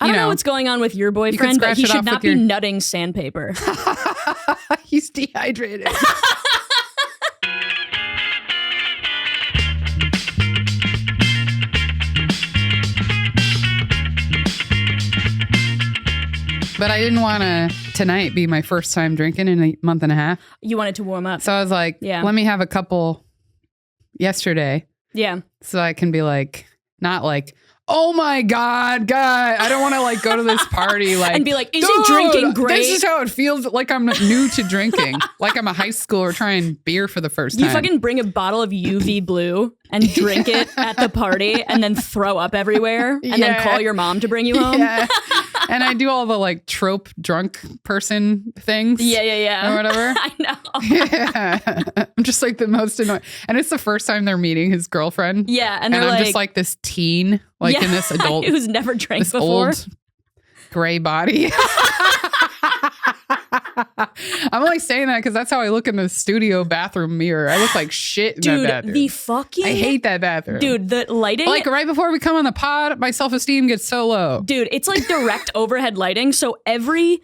I don't know what's going on with your boyfriend, but he should not be nutting sandpaper. He's dehydrated. But I didn't want to tonight be my first time drinking in a month and a half. You wanted to warm up. So I was like, let me have a couple yesterday. Yeah. So I can be like, not like, oh my God, I don't want to like go to this party like and be like, is he drinking great? This is how it feels like I'm new to drinking. Like I'm a high schooler trying beer for the first time. You fucking bring a bottle of UV blue and drink it at the party and then throw up everywhere and then call your mom to bring you home. Yeah. And I do all the like trope drunk person things. Yeah. Or whatever. I know. Yeah. I'm just like the most annoying. And it's the first time they're meeting his girlfriend. Yeah. And I'm just like this teen, like in this adult. Who's never drank before. Old gray body. I'm only saying that because that's how I look in the studio bathroom mirror. I look like shit in that bathroom. The fucking... I hate that bathroom. Dude, the lighting... Like right before we come on the pod, my self-esteem gets so low. Dude, it's like direct overhead lighting. So every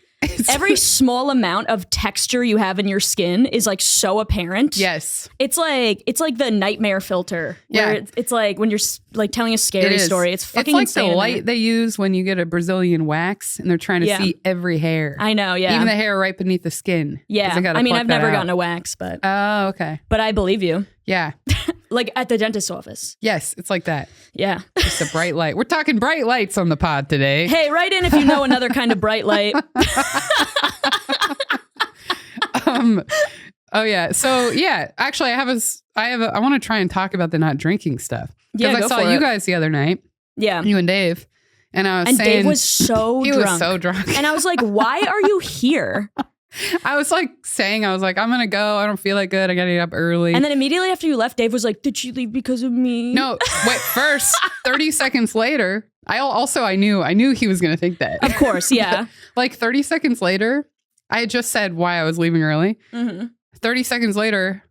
small amount of texture you have in your skin is like so apparent. Yes. It's like the nightmare filter. Where it's like when you're like telling a scary story. It's fucking like insane. The light they use when you get a Brazilian wax and they're trying to see every hair. I know, yeah. Even the hair right beneath the skin. Yeah. I mean, I've never gotten a wax, but... Oh, okay. But I believe you. Yeah. Like at the dentist's office. Yes, it's like that. Yeah. Just a bright light. We're talking bright lights on the pod today. Hey, write in if you know another kind of bright light. Oh yeah. So yeah, actually I want to try and talk about the not drinking stuff. Because I saw you guys the other night. Yeah. You and Dave. And I was saying Dave was so he drunk. Was so drunk. And I was like, why are you here? I was like, I'm going to go. I don't feel like good. I got to get up early. And then immediately after you left, Dave was like, did you leave because of me? No, wait, first, 30 seconds later, I knew he was going to think that. Of course, yeah. Like 30 seconds later, I had just said why I was leaving early. Mm-hmm. 30 seconds later,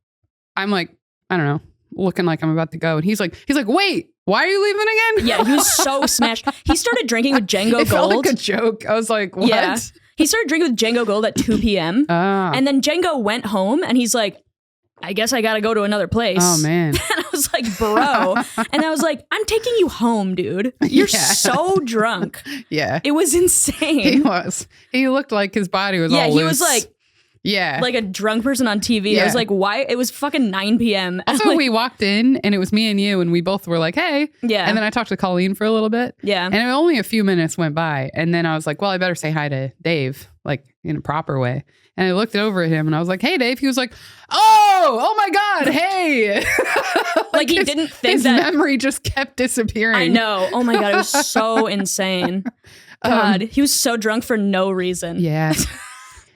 I'm like, I don't know, looking like I'm about to go. And he's like, wait, why are you leaving again? Yeah, he was so smashed. He started drinking with Django Gold. It felt like a joke. I was like, what? Yeah. He started drinking with Django Gold at 2 p.m. And then Django went home and he's like, I guess I got to go to another place. Oh, man. And I was like, bro. And I was like, I'm taking you home, dude. You're so drunk. Yeah. It was insane. He was. He looked like his body was all loose. Yeah, he was like, yeah, like a drunk person on TV. Yeah. I was like, why? It was fucking 9 p.m. Also, we walked in and it was me and you and we both were like, hey. Yeah. And then I talked to Colleen for a little bit. Yeah. And only a few minutes went by. And then I was like, well, I better say hi to Dave, like in a proper way. And I looked over at him and I was like, hey, Dave. He was like, oh my God, hey. like he didn't think his that. memory just kept disappearing. I know. Oh my God. It was so insane. God, he was so drunk for no reason. Yeah.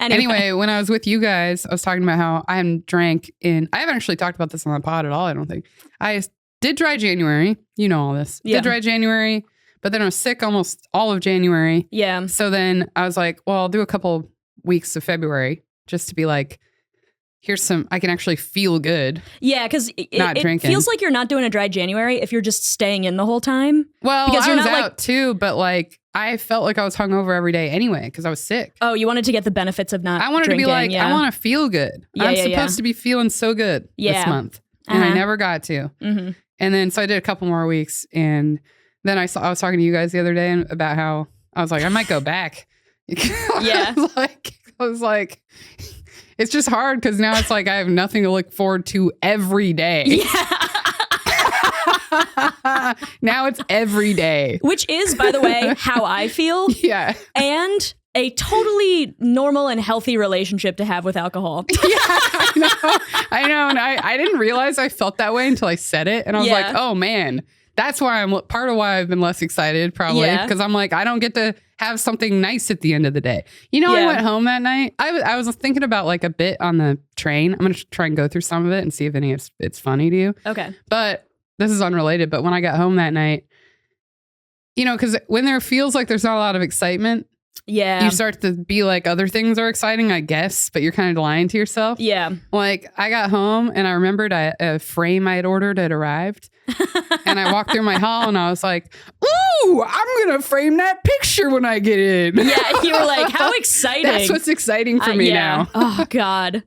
Anyway, when I was with you guys, I was talking about how I haven't drank I haven't actually talked about this on the pod at all, I don't think. I did dry January. You know all this. Yeah. Did dry January, but then I was sick almost all of January. Yeah. So then I was like, well, I'll do a couple weeks of February just to be like, I can actually feel good. Yeah, because it feels like you're not doing a dry January if you're just staying in the whole time. Well, because I was out too, but like I felt like I was hungover every day anyway because I was sick. Oh, you wanted to get the benefits of not drinking. I wanted to be like, I want to feel good. Yeah, I'm supposed to be feeling so good this month. And I never got to. Mm-hmm. And then so I did a couple more weeks. And then I was talking to you guys the other day about how I was like, I might go back. Yeah. I was like, it's just hard because now it's like I have nothing to look forward to every day. Yeah. Now it's every day. Which is, by the way, how I feel. Yeah. And a totally normal and healthy relationship to have with alcohol. Yeah, I know. And I didn't realize I felt that way until I said it. And I was like, oh, man. That's why part of why I've been less excited, probably, because I'm like, I don't get to have something nice at the end of the day. You know, I went home that night. I was thinking about like a bit on the train. I'm going to try and go through some of it and see if any of it's funny to you. Okay. But this is unrelated. But when I got home that night, you know, because when there feels like there's not a lot of excitement, you start to be like other things are exciting, I guess, but you're kind of lying to yourself. Yeah. Like I got home and I remembered a frame I had ordered had arrived. And I walked through my hall and I was like, ooh, I'm going to frame that picture when I get in. Yeah, you were like, how exciting. That's what's exciting for me now. Oh, God.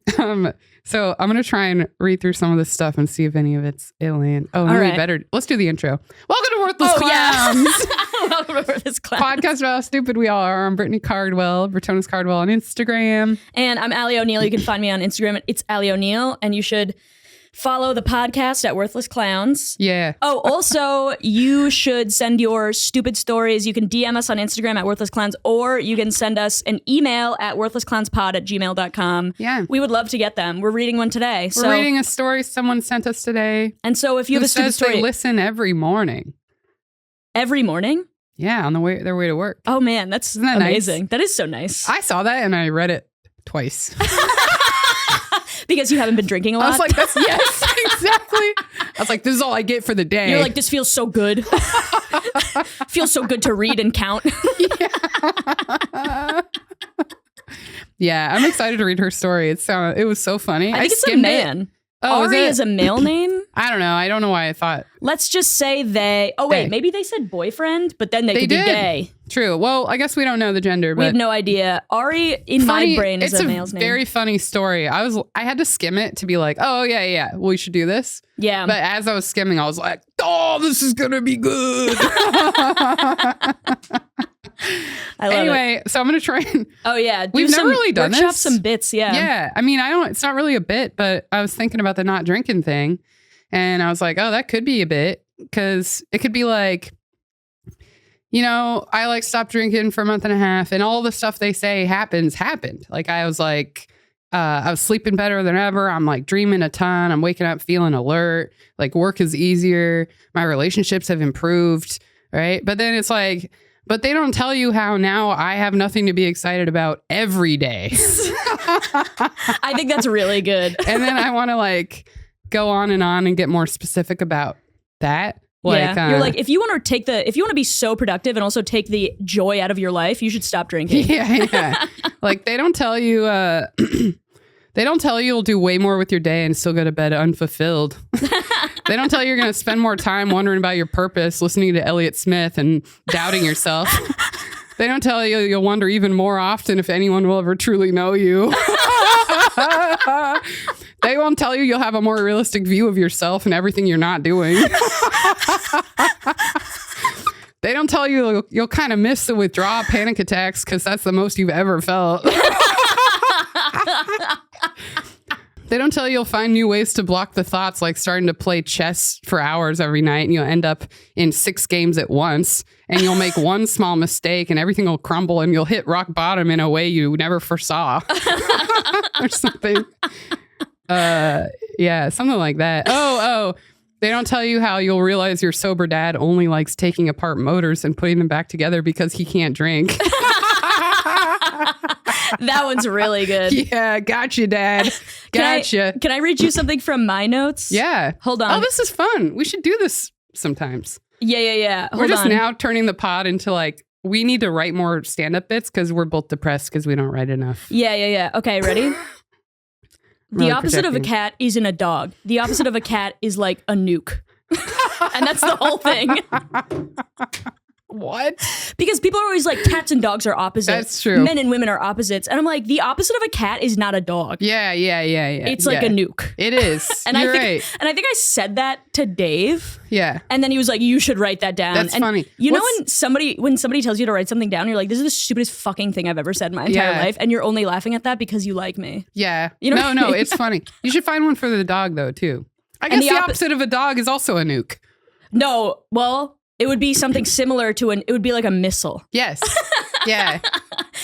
So I'm going to try and read through some of this stuff and see if any of it's alien. Oh, no, right. better. Let's do the intro. Welcome to Worthless Clowns. Yeah. Welcome to Worthless Clowns. Podcast about how stupid we all are. I'm Brittany Cardwell, Britonis Cardwell on Instagram. And I'm Allie O'Neill. You can find me on Instagram. It's Allie O'Neill. And you should follow the podcast at Worthless Clowns. Yeah. Oh, also, you should send your stupid stories. You can DM us on Instagram at Worthless Clowns, or you can send us an email at worthlessclownspod@gmail.com. Yeah. We would love to get them. We're reading one today. We're reading a story someone sent us today. And so if you have a stupid story. They listen every morning. Every morning? Yeah, on their way to work. Oh, man, that's Isn't that amazing. Nice? That is so nice. I saw that and I read it twice. Because you haven't been drinking a lot? I was like, yes, exactly. I was like, this is all I get for the day. You're like, this feels so good. Feels so good to read and count. Yeah, I'm excited to read her story. It was so funny. I think it's a man. Ari is a male name? I don't know. I don't know why I thought. Let's just say they. Oh, wait. Maybe they said boyfriend, but then they could be gay. True. Well, I guess we don't know the gender, but we have no idea. Ari, in my brain, is a male's name. It's a very funny story. I had to skim it to be like, oh, yeah, we should do this. Yeah. But as I was skimming, I was like, oh, this is going to be good. I love it. So I'm going to try and... Oh, yeah. We've never really done this. Workshop some bits, yeah. Yeah. I mean, it's not really a bit, but I was thinking about the not drinking thing. And I was like, oh, that could be a bit. Because it could be like, I like stopped drinking for a month and a half. And all the stuff they say happened. Like I was like, I was sleeping better than ever. I'm like dreaming a ton. I'm waking up feeling alert. Like work is easier. My relationships have improved. Right. But then it's like... But they don't tell you how now I have nothing to be excited about every day. I think that's really good. And then I want to go on and get more specific about that. You're like, if you want to be so productive and also take the joy out of your life, you should stop drinking. Yeah. They don't tell you, they don't tell you you'll do way more with your day and still go to bed unfulfilled. They don't tell you you're going to spend more time wondering about your purpose, listening to Elliott Smith and doubting yourself. They don't tell you you'll wonder even more often if anyone will ever truly know you. They won't tell you you'll have a more realistic view of yourself and everything you're not doing. They don't tell you you'll kind of miss the withdrawal panic attacks because that's the most you've ever felt. They don't tell you you'll find new ways to block the thoughts, like starting to play chess for hours every night, and you'll end up in 6 games at once, and you'll make one small mistake and everything will crumble and you'll hit rock bottom in a way you never foresaw. Or something. Yeah, something like that. Oh, they don't tell you how you'll realize your sober dad only likes taking apart motors and putting them back together because he can't drink. That one's really good. Yeah, gotcha, Dad. Gotcha. Can I read you something from my notes? Yeah. Hold on. Oh, this is fun. We should do this sometimes. Yeah. We're just now turning the pod into we need to write more stand-up bits because we're both depressed because we don't write enough. Yeah. Okay, ready? The opposite of a cat isn't a dog. The opposite of a cat is like a nuke. And that's the whole thing. What? Because people are always like, cats and dogs are opposites. That's true. Men and women are opposites. And I'm like, the opposite of a cat is not a dog. Yeah. It's like a nuke. It is. And You're right. right. And I think I said that to Dave. Yeah. And then he was like, you should write that down. That's funny. You know when somebody tells you to write something down, you're like, this is the stupidest fucking thing I've ever said in my entire life. And you're only laughing at that because you like me. Yeah. No, it's funny. You should find one for the dog though, too. I guess the opposite of a dog is also a nuke. No, well... It would be something similar to it would be like a missile. Yes. Yeah.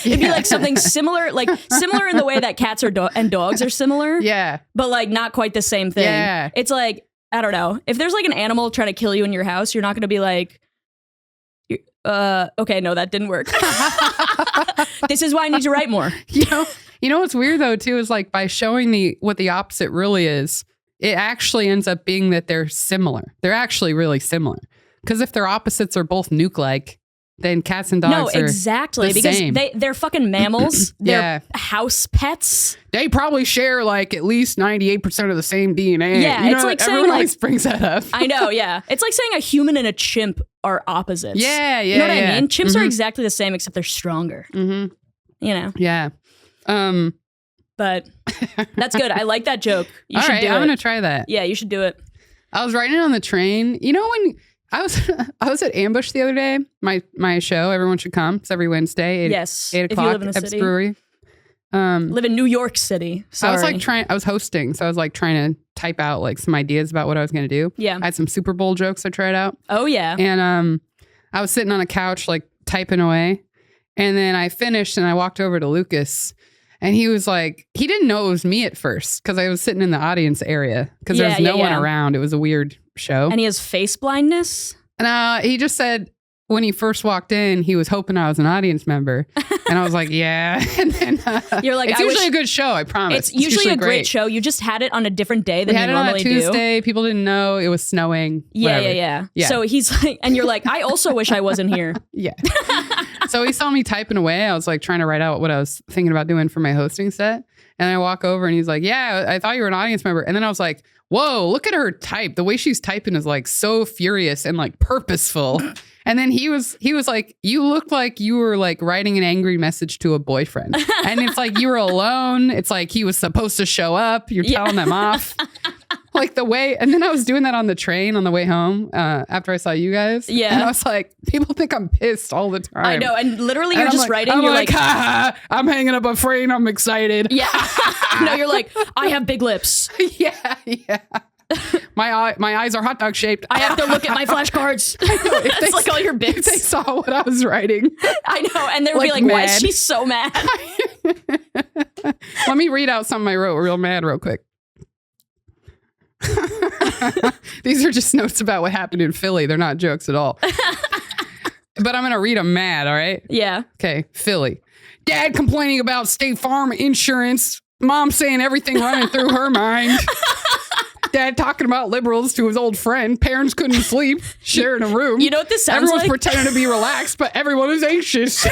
It'd be like something similar in the way that cats and dogs are similar. Yeah. But not quite the same thing. Yeah. It's like, I don't know. If there's an animal trying to kill you in your house, you're not going to be like, okay, no, that didn't work. This is why I need to write more. You know what's weird though, too, is by showing what the opposite really is, it actually ends up being that they're similar. They're actually really similar. Because if their opposites are both nuke-like, then cats and dogs are exactly, the because same. they're fucking mammals. They're house pets. They probably share like at least 98% of the same DNA. Yeah, it's like everyone saying always brings that up. I know, yeah. It's like saying a human and a chimp are opposites. Yeah, You know what I mean? Chimps Mm-hmm. are exactly the same, except they're stronger. Mm-hmm. You know? Yeah. But that's good. I like that joke. You All should right, do it. I'm going to try that. Yeah, you should do it. I was riding on the train. You know, when I was at Ambush the other day, my show, everyone should come. It's every Wednesday, 8 o'clock, if you live in the Epps city. Brewery. Live in New York City. Sorry. I was hosting, so I was like trying to type out like some ideas about what I was going to do. Yeah. I had some Super Bowl jokes I tried out. Oh, yeah. And I was sitting on a couch like typing away. And then I finished and I walked over to Lucas. And he was like, he didn't know it was me at first because I was sitting in the audience area because there was no one around. It was a weird show. And he has face blindness? And he just said when he first walked in, he was hoping I was an audience member. And I was like, yeah. And then you're like, it's usually a good show, I promise. It's usually a great show. You just had it on a different day than you normally do. We had it on a Tuesday. People didn't know. It was snowing. Yeah. So he's like, and you're like, I also wish I wasn't here. Yeah. So he saw me typing away. I was like trying to write out what I was thinking about doing for my hosting set. And I walk over and he's like, yeah, I thought you were an audience member. And then I was like, whoa, look at her type. The way she's typing is like so furious and like purposeful. And then he was like, you look like you were like writing an angry message to a boyfriend. And it's like you were alone. It's like he was supposed to show up. You're telling them off. Like the way, and then I was doing that on the train on the way home after I saw you guys. Yeah. And I was like, people think I'm pissed all the time. I know. And literally you're just writing. I'm you're like, ha, I'm hanging up a frame. I'm excited. Yeah. No, you're like, I have big lips. Yeah. My eyes are hot dog shaped. I have to look at my flashcards. It's like all your bits. If they saw what I was writing. I know. And they would be like, why is she so mad? Let me read out something I wrote real mad real quick. These are just notes about what happened in Philly. They're not jokes at all. But I'm going to read them mad, all right? Yeah. Okay, Philly. Dad complaining about State Farm insurance. Mom saying everything running through her mind. Dad talking about liberals to his old friend. Parents couldn't sleep, sharing a room. You know what this sounds Everyone's like? pretending to be relaxed, but everyone is anxious.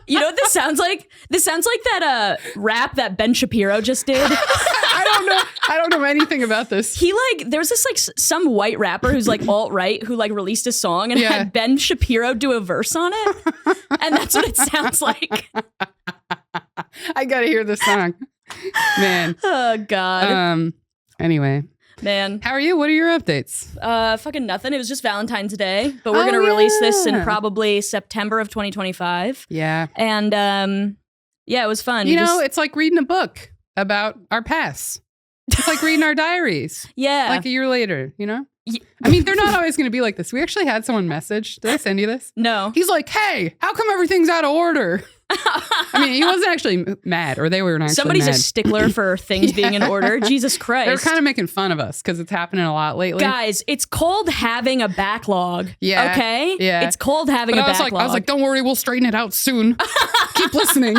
You know what this sounds like? This sounds like that rap that Ben Shapiro just did. I don't know anything about this. There was this like some white rapper who's like alt-right who like released a song and had Ben Shapiro do a verse on it. And that's what it sounds like. I gotta hear this song. Man. Oh God. Anyway. Man. How are you? What are your updates? Fucking nothing. It was just Valentine's Day, but we're gonna release this in probably September of 2025. Yeah. And it was fun. You know, it's like reading a book about our past. It's like reading our diaries. Yeah. Like a year later, you know? I mean, they're not always going to be like this. We actually had someone message. Did I send you this? No. He's like, hey, how come everything's out of order? I mean, he wasn't actually mad, or they weren't actually Somebody's mad. a stickler for things being in order. Jesus Christ. They're kind of making fun of us because it's happening a lot lately. Guys, it's called having a backlog. Yeah. Okay? Yeah. It's called having a backlog. I was like, don't worry, we'll straighten it out soon. Keep listening.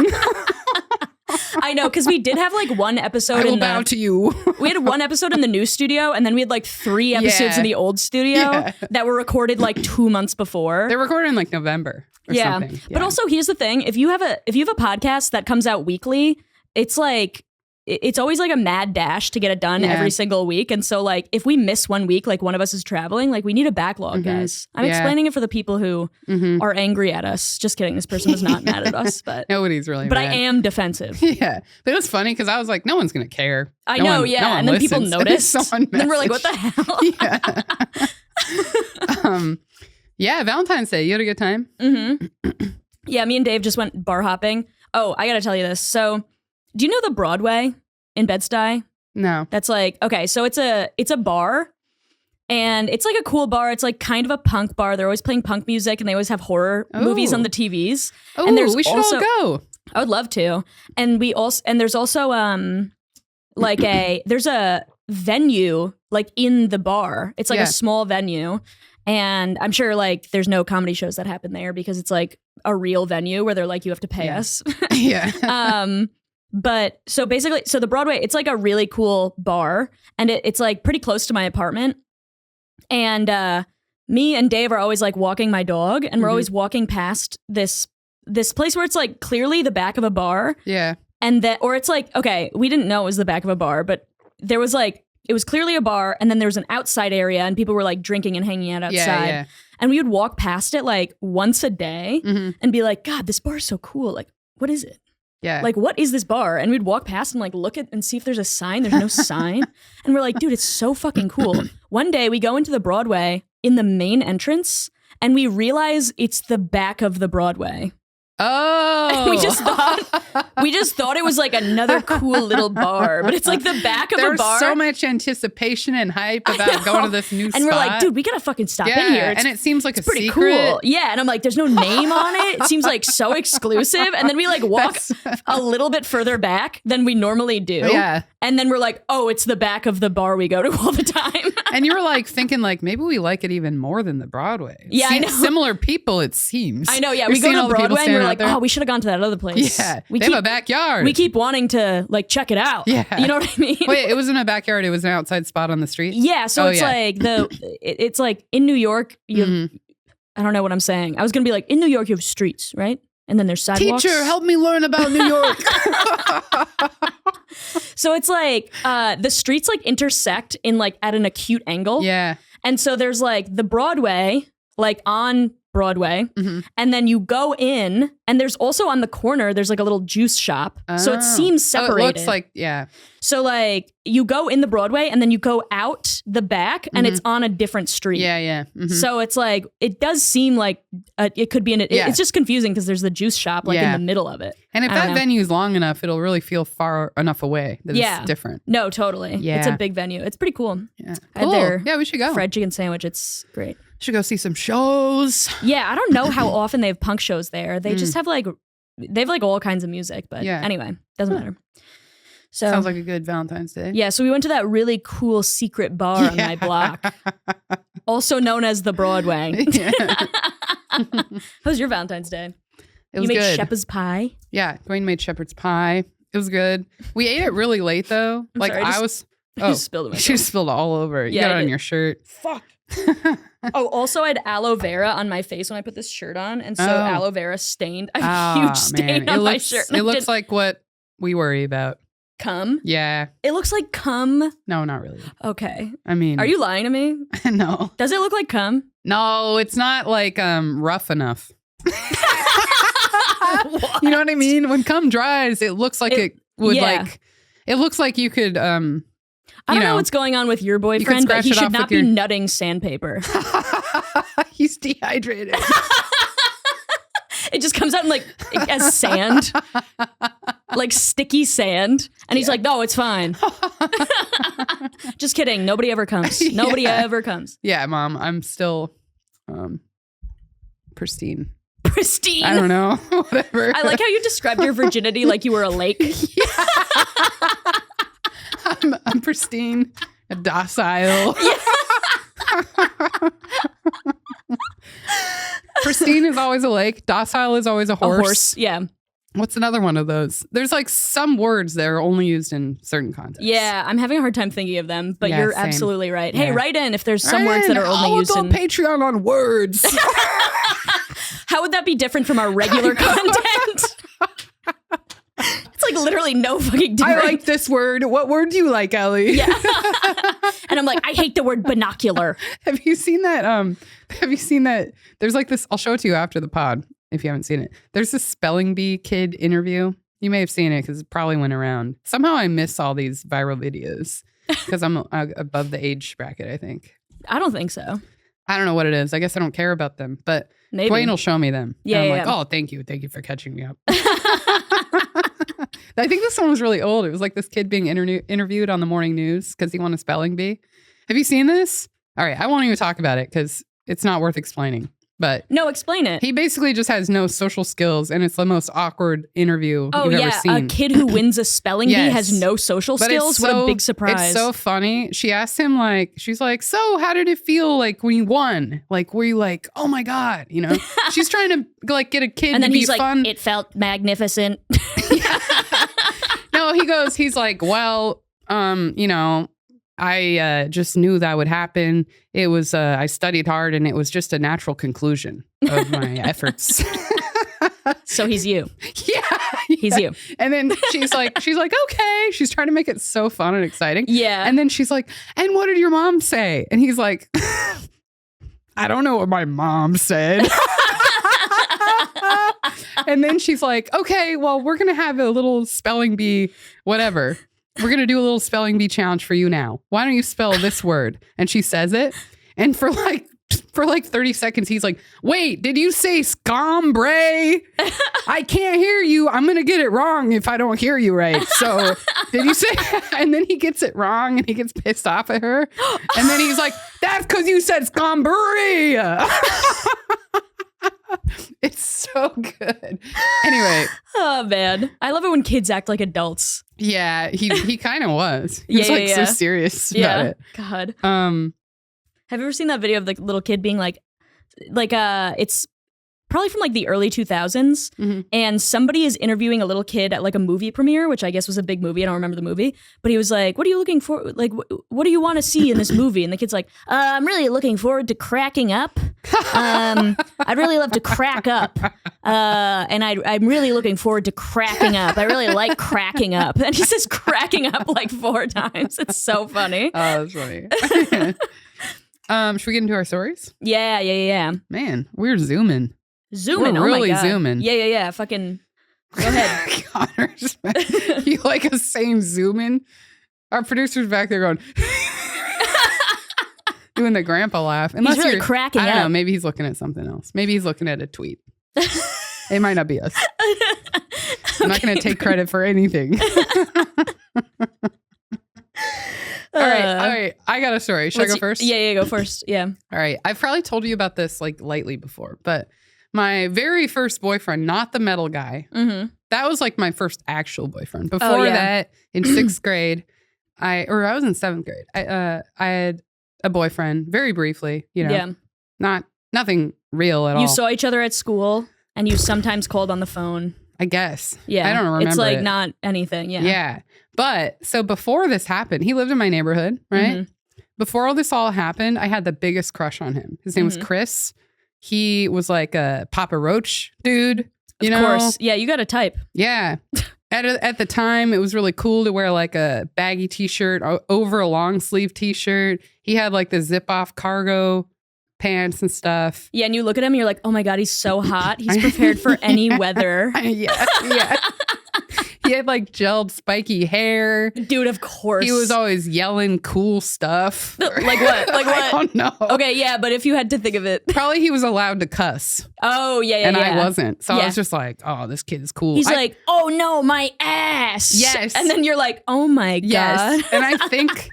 I know, because we did have like one episode I will bow to you. We had one episode in the new studio, and then we had like 3 episodes in the old studio that were recorded like 2 months before. They recorded in like November or something. Yeah. But also, here's the thing: if you have a podcast that comes out weekly, it's like it's always like a mad dash to get it done every single week. And so like if we miss 1 week, like one of us is traveling, like we need a backlog, guys. I'm explaining it for the people who are angry at us. Just kidding. This person was not mad at us, but nobody's really but mad. I am defensive. Yeah. But it was funny because I was like, no one's going to care. I know, yeah. And then people noticed. And then we're like, what the hell? Yeah. Valentine's Day. You had a good time? Mm-hmm. Yeah, me and Dave just went bar hopping. Oh, I got to tell you this. So do you know the Broadway in Bed-Stuy? No. That's like, okay, so it's a bar, and it's like a cool bar. It's like kind of a punk bar. They're always playing punk music, and they always have horror movies on the TVs. Oh, and there's we should also, all go. I would love to. And there's also like there's a venue like in the bar. It's like a small venue. And I'm sure like there's no comedy shows that happen there because it's like a real venue where they're like, you have to pay us. Yeah. But so basically, so the Broadway, it's like a really cool bar, and it's like pretty close to my apartment. And me and Dave are always like walking my dog, and we're always walking past this place where it's like clearly the back of a bar. Yeah. And that, or it's like, okay, we didn't know it was the back of a bar, but there was like, it was clearly a bar, and then there was an outside area, and people were like drinking and hanging out outside. Yeah. And we would walk past it like once a day and be like, God, this bar is so cool. Like, what is it? Yeah. Like, what is this bar? And we'd walk past and like look at and see if there's a sign. There's no sign. And we're like, dude, it's so fucking cool. One day we go into the Broadway in the main entrance, and we realize it's the back of the Broadway. Oh, And we just thought it was like another cool little bar, but it's like the back of a bar. There's so much anticipation and hype about going to this new spot. And we're like, dude, we gotta fucking stop in here. And it seems like it's a pretty secret. Cool. Yeah, and I'm like, there's no name on it. It seems like so exclusive. And then we like walk a little bit further back than we normally do. Yeah. And then we're like, oh, it's the back of the bar we go to all the time. And you were like thinking like, maybe we like it even more than the Broadway. Yeah, I know. Similar people, it seems. I know, yeah. We go to Broadway and we're like, oh, we should have gone to that other place. Yeah, they have a backyard. We keep wanting to like check it out. Yeah. You know what I mean? Wait, it wasn't a backyard. It was an outside spot on the street? Yeah, so it's like it's like in New York, you have, I don't know what I'm saying. I was going to be like, in New York, you have streets, right? And then there's sidewalks. Teacher, help me learn about New York. So it's like the streets like intersect in like at an acute angle. Yeah. And so there's like the Broadway, like on Broadway, and then you go in, and there's also on the corner, there's like a little juice shop. So it seems separated. Oh, it looks like, yeah. So like you go in the Broadway, and then you go out the back, and it's on a different street. Yeah, yeah. So it's like, it does seem like it could be it's just confusing because there's the juice shop like in the middle of it. And if that venue's long enough, it'll really feel far enough away that it's different. No, totally. Yeah. It's a big venue. It's pretty cool. Yeah. Cool. Yeah, we should go. Fried chicken sandwich. It's great. Should go see some shows. Yeah, I don't know how often they have punk shows there. They just have like, they have like all kinds of music, but anyway, doesn't matter. So sounds like a good Valentine's Day. Yeah, so we went to that really cool secret bar on my block, also known as the Broadway. How was your Valentine's Day? It was you made good. shepherd's pie? Yeah, Dwayne made shepherd's pie. It was good. We ate it really late though. I just spilled it. She just spilled all over. You got it on your shirt. Fuck. Oh, also I had aloe vera on my face when I put this shirt on, and so aloe vera stained. I have a huge stain on my shirt. It looks like what we worry about. Cum? Yeah. It looks like cum. No, not really. Okay. I mean, are you lying to me? No. Does it look like cum? No, it's not like rough enough. You know what I mean? When cum dries, it looks like it would like. It looks like you could. I don't know what's going on with your boyfriend, but he should not be nutting sandpaper. He's dehydrated. It just comes out in like as sand, like sticky sand, and he's like, "No, it's fine." Just kidding. Nobody ever comes. Nobody ever comes. Yeah, Mom, I'm still pristine. Pristine. I don't know. Whatever. I like how you described your virginity like you were a lake. Yeah. I'm pristine, docile. Yeah. Pristine is always a lake. Docile is always a horse. A horse, yeah. What's another one of those? There's like some words that are only used in certain contexts. Yeah, I'm having a hard time thinking of them, but you're absolutely right. Yeah. Hey, write in if there's some words that are only used in... Patreon on words. How would that be different from our regular content? It's like literally no fucking different. I like this word. What word do you like, Ellie? Yeah. And I'm like, I hate the word binocular. Have you seen that? There's like this, I'll show it to you after the pod if you haven't seen it. There's this spelling bee kid interview. You may have seen it because it probably went around. Somehow I miss all these viral videos because I'm above the age bracket, I think. I don't think so. I don't know what it is. I guess I don't care about them, but maybe. Dwayne will show me them. Yeah, and I'm like, oh, thank you. Thank you for catching me up. I think this one was really old. It was like this kid being interviewed on the morning news because he won a spelling bee. Have you seen this? All right. I won't even talk about it because it's not worth explaining. But no, explain it. He basically just has no social skills, and it's the most awkward interview you've ever seen. A kid who wins a spelling bee has no social skills. What a big surprise! It's so funny. She asked him she's like, "So, how did it feel like when you won? Like, were you like, oh my god, you know?" She's trying to like get a kid and then to he's be like, fun. It felt magnificent. No, he's like, well, you know, I just knew that would happen. It was, I studied hard, and it was just a natural conclusion of my efforts. So he's you. Yeah. He's you. And then she's like, okay. She's trying to make it so fun and exciting. Yeah. And then she's like, and what did your mom say? And he's like, I don't know what my mom said. And then she's like, okay, well, we're going to have a little spelling bee, whatever. We're going to do a little spelling bee challenge for you now. Why don't you spell this word? And she says it. And for like 30 seconds, he's like, wait, did you say scombre? I can't hear you. I'm going to get it wrong if I don't hear you right. So did you say? And then he gets it wrong and he gets pissed off at her. And then he's like, that's because you said scombre. It's so good. Anyway. Oh, man. I love it when kids act like adults. Yeah, he kind of was. He was so serious about it. God. Have you ever seen that video of the little kid being like it's probably from like the early 2000s, and somebody is interviewing a little kid at like a movie premiere, which I guess was a big movie. I don't remember the movie, but he was like, what are you looking for? Like, what do you want to see in this movie? And the kid's like, I'm really looking forward to cracking up. I'd really love to crack up. And I'm really looking forward to cracking up. I really like cracking up. And he says cracking up like 4 times. It's so funny. Oh, that's funny. Should we get into our stories? Yeah. Man, we're zooming. We're really oh my God. zooming. Yeah. Fucking go ahead. Connors, you like us saying zooming? Our producer's back there going, doing the grandpa laugh. Unless he's really cracking up. I don't know. Maybe he's looking at something else. Maybe he's looking at a tweet. It might not be us. I'm not going to take credit for anything. All right. I got a story. Should I go first? Yeah, go first. Yeah. All right. I've probably told you about this like lightly before, but my very first boyfriend, not the metal guy, that was like my first actual boyfriend. Before that, in 6th grade, I was in 7th grade. I had a boyfriend very briefly, nothing real at all. You saw each other at school and you sometimes called on the phone. I guess. Yeah. I don't remember. It's like not anything. Yeah. Yeah. But so before this happened, he lived in my neighborhood, right? Before all this all happened, I had the biggest crush on him. His name was Chris. He was like a Papa Roach dude. Of course. Yeah, you got a type. Yeah. At the time, it was really cool to wear like a baggy t-shirt over a long sleeve t-shirt. He had like the zip off cargo pants and stuff. Yeah, and you look at him and you're like, oh my God, he's so hot. He's prepared for any weather. Yeah. He had like gelled spiky hair. Dude, of course. He was always yelling cool stuff. Like what? Like what? I don't know. Okay, yeah, but if you had to think of it. Probably he was allowed to cuss. Oh, yeah. And I wasn't. So I was just like, oh, this kid is cool. He's like, oh no, my ass. Yes. And then you're like, oh my God. Yes. And I think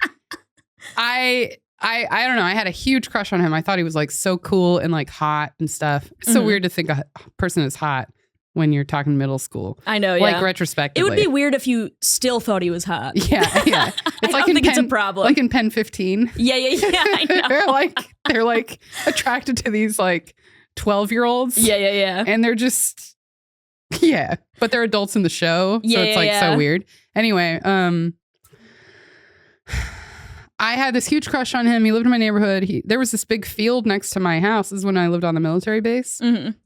I don't know. I had a huge crush on him. I thought he was like so cool and like hot and stuff. It's so weird to think a person is hot when you're talking middle school. I know, like retrospectively. It would be weird if you still thought he was hot. Yeah. It's I don't think it's a problem. Like in Pen 15. Yeah, I know. they're like attracted to these like 12-year-olds. Yeah. And they're just, but they're adults in the show. So it's like so weird. Anyway, I had this huge crush on him. He lived in my neighborhood. There was this big field next to my house. This is when I lived on the military base.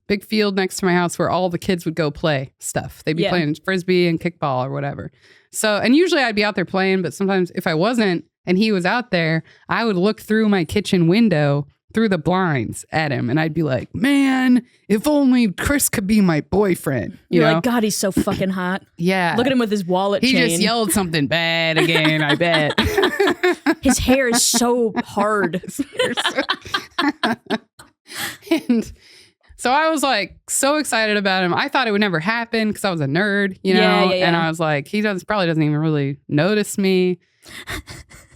Big field next to my house where all the kids would go play stuff. They'd be playing frisbee and kickball or whatever. So, and usually I'd be out there playing, but sometimes if I wasn't and he was out there, I would look through my kitchen window through the blinds at him and I'd be like, man, if only Chris could be my boyfriend. You're like, God, he's so fucking hot. Yeah. Look at him with his wallet chain. He just yelled something bad again, I bet. His hair is so hard. And so I was like so excited about him. I thought it would never happen because I was a nerd, Yeah. And I was like, he probably doesn't even really notice me.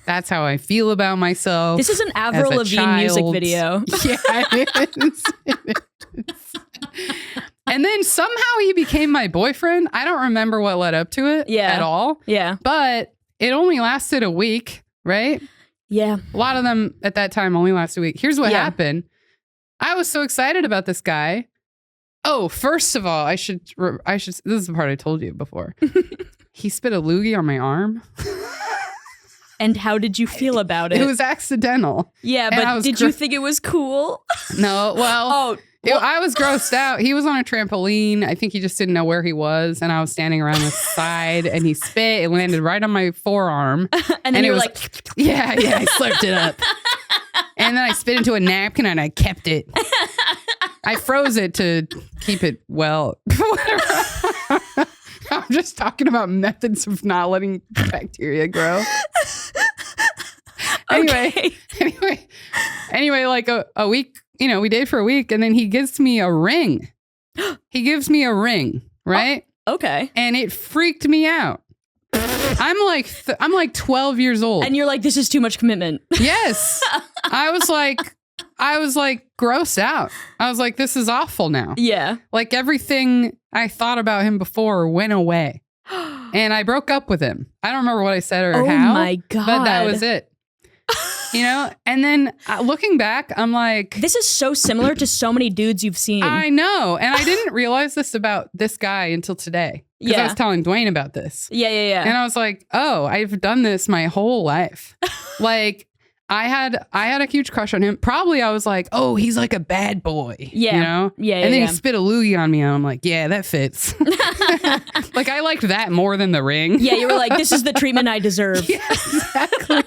That's how I feel about myself. This is an Avril Lavigne music video. Yeah, it is. And then somehow he became my boyfriend. I don't remember what led up to it at all. Yeah. But it only lasted a week, right? Yeah. A lot of them at that time only lasted a week. Here's what happened. I was so excited about this guy. Oh, first of all, I should. This is the part I told you before. He spit a loogie on my arm. And how did you feel about it? It was accidental. Yeah, but did you think it was cool? No, well, I was grossed out. He was on a trampoline. I think he just didn't know where he was. And I was standing around the side and he spit. It landed right on my forearm. And then you were like... Yeah, I slurped it up. And then I spit into a napkin and I kept it. I froze it to keep it well. I'm just talking about methods of not letting bacteria grow. Anyway, like a week, we dated for a week and then he gives me a ring. He gives me a ring, right? Oh, okay. And it freaked me out. I'm like 12 years old. And you're like, this is too much commitment. Yes. I was like grossed out. I was like, this is awful now. Yeah. Like everything I thought about him before went away. And I broke up with him. I don't remember what I said or how. Oh my God. But that was it. And then looking back, I'm like... This is so similar to so many dudes you've seen. I know. And I didn't realize this about this guy until today. Because I was telling Dwayne about this. Yeah. And I was like, oh, I've done this my whole life. Like, I had a huge crush on him. Probably I was like, oh, he's like a bad boy. Yeah. Yeah. And then he spit a loogie on me and I'm like, yeah, that fits. Like, I liked that more than the ring. Yeah, you were like, this is the treatment I deserve. Yeah, exactly.